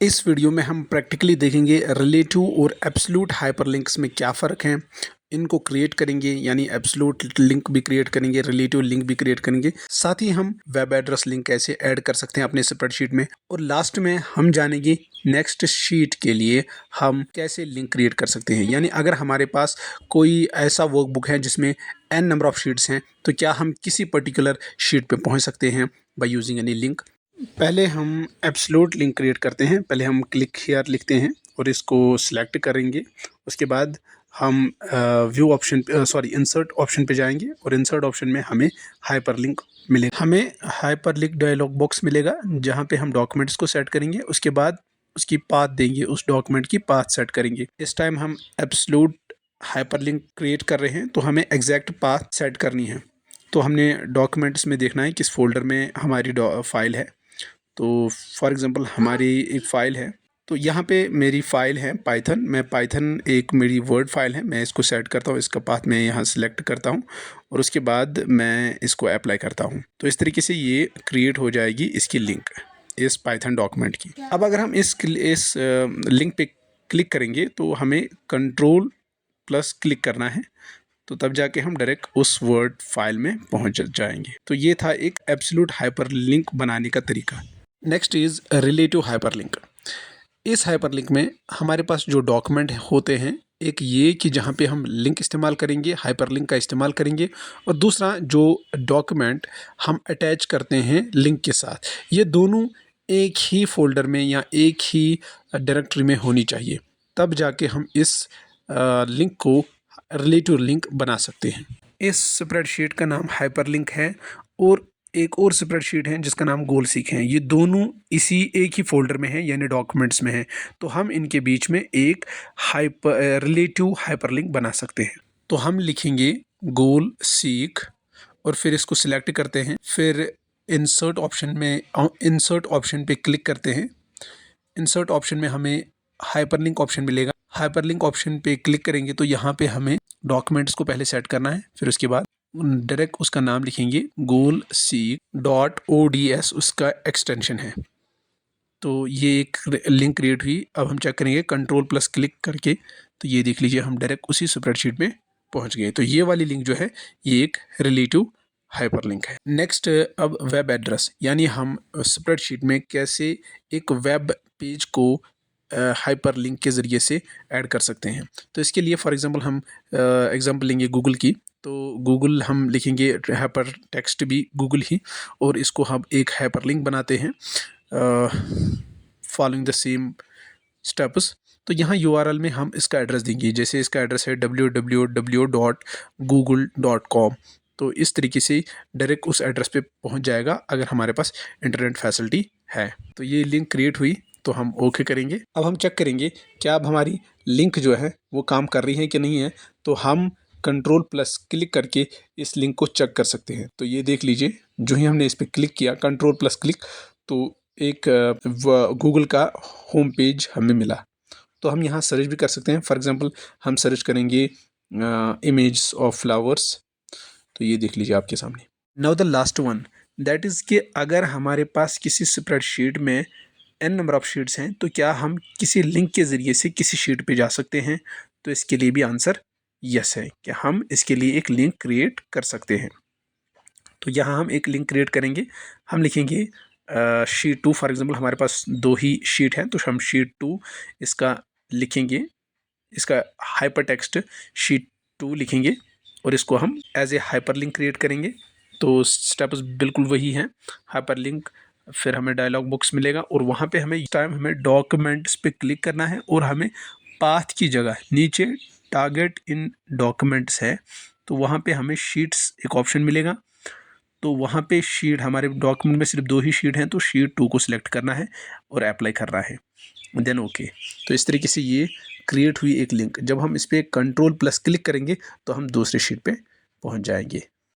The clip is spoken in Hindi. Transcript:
इस वीडियो में हम प्रैक्टिकली देखेंगे रिलेटिव और एब्सोल्यूट हाइपरलिंक्स में क्या फ़र्क है। इनको क्रिएट करेंगे, यानी एब्सोल्यूट लिंक भी क्रिएट करेंगे, रिलेटिव लिंक भी क्रिएट करेंगे। साथ ही हम वेब एड्रेस लिंक कैसे ऐड कर सकते हैं अपने स्प्रेडशीट में, और लास्ट में हम जानेंगे नेक्स्ट शीट के लिए हम कैसे लिंक क्रिएट कर सकते हैं। यानी अगर हमारे पास कोई ऐसा वर्कबुक है जिसमें n नंबर ऑफ शीट्स हैं, तो क्या हम किसी पर्टिकुलर शीट पे पहुंच सकते हैं बाय यूजिंग एनी लिंक। पहले हम एब्सोल्यूट लिंक क्रिएट करते हैं। पहले हम क्लिक हियर लिखते हैं और इसको सिलेक्ट करेंगे। उसके बाद हम व्यू ऑप्शन इंसर्ट ऑप्शन पे जाएंगे और इंसर्ट ऑप्शन में हमें हाइपरलिंक मिलेगा। हमें हाइपरलिंक डायलॉग बॉक्स मिलेगा जहाँ पे हम डॉक्यूमेंट्स को सेट करेंगे। उसके बाद उसकी पाथ देंगे, उस डॉक्यूमेंट की पाथ सेट करेंगे। इस टाइम हम एब्सोल्यूट हाइपरलिंक क्रिएट कर रहे हैं तो हमें एग्जैक्ट पाथ सेट करनी है। तो हमने डॉक्यूमेंट्स में देखना है किस फोल्डर में हमारी फाइल है। तो फॉर एग्ज़ाम्पल हमारी एक फ़ाइल है, तो यहाँ पे मेरी फ़ाइल है पाइथन। मैं पाइथन एक मेरी वर्ड फाइल है, मैं इसको सेट करता हूँ। इसका पाथ मैं यहाँ सेलेक्ट करता हूँ और उसके बाद मैं इसको अप्लाई करता हूँ। तो इस तरीके से ये क्रिएट हो जाएगी इसकी लिंक इस पाइथन डॉक्यूमेंट की। अब अगर हम इस लिंक पे क्लिक करेंगे तो हमें कंट्रोल प्लस क्लिक करना है, तो तब जाके हम डायरेक्ट उस वर्ड फाइल में पहुंच जाएंगे। तो ये था एक एब्सोल्यूट हाइपरलिंक बनाने का तरीका। Next is relative hyperlink. इस हाइपरलिंक में हमारे पास जो डॉक्यूमेंट होते हैं, एक ये कि जहाँ पे हम लिंक इस्तेमाल करेंगे, हाइपरलिंक का इस्तेमाल करेंगे, और दूसरा जो डॉक्यूमेंट हम अटैच करते हैं लिंक के साथ, ये दोनों एक ही फोल्डर में या एक ही डायरेक्टरी में होनी चाहिए। तब जाके हम इस लिंक को रिलेटिव लिंक बना सकते हैं। इस स्प्रेडशीट का नाम हाइपरलिंक है और एक और स्प्रेडशीट है जिसका नाम गोल सीक है। ये दोनों इसी एक ही फोल्डर में है, यानी डॉक्यूमेंट्स में है। तो हम इनके बीच में एक रिलेटिव हाइपरलिंक बना सकते हैं। तो हम लिखेंगे गोल सीक और फिर इसको सिलेक्ट करते हैं। फिर इंसर्ट ऑप्शन पे क्लिक करते हैं। इंसर्ट ऑप्शन में हमें हाइपरलिंक ऑप्शन मिलेगा। हाइपरलिंक ऑप्शन पे क्लिक करेंगे तो यहाँ पे हमें डॉक्यूमेंट्स को पहले सेट करना है। फिर उसके बाद डायरेक्ट उसका नाम लिखेंगे गोल सीक .ods, उसका एक्सटेंशन है। तो ये एक लिंक क्रिएट हुई। अब हम चेक करेंगे कंट्रोल प्लस क्लिक करके, तो ये देख लीजिए हम डायरेक्ट उसी स्प्रेडशीट में पहुंच गए। तो ये वाली लिंक जो है ये एक रिलेटिव हाइपरलिंक है। नेक्स्ट, अब वेब एड्रेस, यानी हम स्प्रेडशीट में कैसे एक वेब पेज को हाइपरलिंक के ज़रिए से ऐड कर सकते हैं। तो इसके लिए फॉर एग्जांपल हम एग्जांपल लेंगे गूगल की। तो गूगल हम लिखेंगे हाइपर टेक्स्ट भी गूगल ही, और इसको हम एक हाइपरलिंक बनाते हैं फॉलोइंग द सेम स्टेप्स। तो यहाँ URL में हम इसका एड्रेस देंगे। जैसे इसका एड्रेस है www.google.com। तो इस तरीके से डायरेक्ट उस एड्रेस पे पहुँच जाएगा अगर हमारे पास इंटरनेट फैसिलिटी है। तो ये लिंक क्रिएट हुई, तो हम ओके करेंगे। अब हम चेक करेंगे क्या अब हमारी लिंक जो है वो काम कर रही है कि नहीं है। तो हम कंट्रोल प्लस क्लिक करके इस लिंक को चेक कर सकते हैं। तो ये देख लीजिए, जो ही हमने इस पर क्लिक किया कंट्रोल प्लस क्लिक, तो एक गूगल का होम पेज हमें मिला। तो हम यहाँ सर्च भी कर सकते हैं। फॉर एग्जांपल हम सर्च करेंगे इमेज ऑफ फ्लावर्स। तो ये देख लीजिए आपके सामने। Now the last one, that is कि अगर हमारे पास किसी स्प्रेडशीट में n नंबर ऑफ शीट्स हैं, तो क्या हम किसी लिंक के ज़रिए से किसी शीट पे जा सकते हैं। तो इसके लिए भी आंसर यस है कि हम इसके लिए एक लिंक क्रिएट कर सकते हैं। तो यहाँ हम एक लिंक क्रिएट करेंगे। हम लिखेंगे शीट 2। फॉर एग्जांपल हमारे पास 2 ही शीट हैं, तो हम शीट 2 इसका लिखेंगे। इसका हाइपर टेक्स्ट शीट 2 लिखेंगे और इसको हम एज ए हाइपरलिंक क्रिएट करेंगे। तो स्टेप्स बिल्कुल वही हैं। हाइपरलिंक, फिर हमें डायलॉग बॉक्स मिलेगा और वहाँ पे हमें इस टाइम हमें डॉक्यूमेंट्स पे क्लिक करना है और हमें पाथ की जगह नीचे टारगेट इन डॉक्यूमेंट्स है, तो वहाँ पे हमें शीट्स एक ऑप्शन मिलेगा। तो वहाँ पे शीट, हमारे डॉक्यूमेंट में सिर्फ 2 ही शीट हैं, तो शीट 2 को सिलेक्ट करना है और अप्लाई करना है, देन ओके। तो इस तरीके से ये क्रिएट हुई एक लिंक। जब हम इस पर कंट्रोल प्लस क्लिक करेंगे तो हम दूसरे शीट पे पहुँच जाएंगे।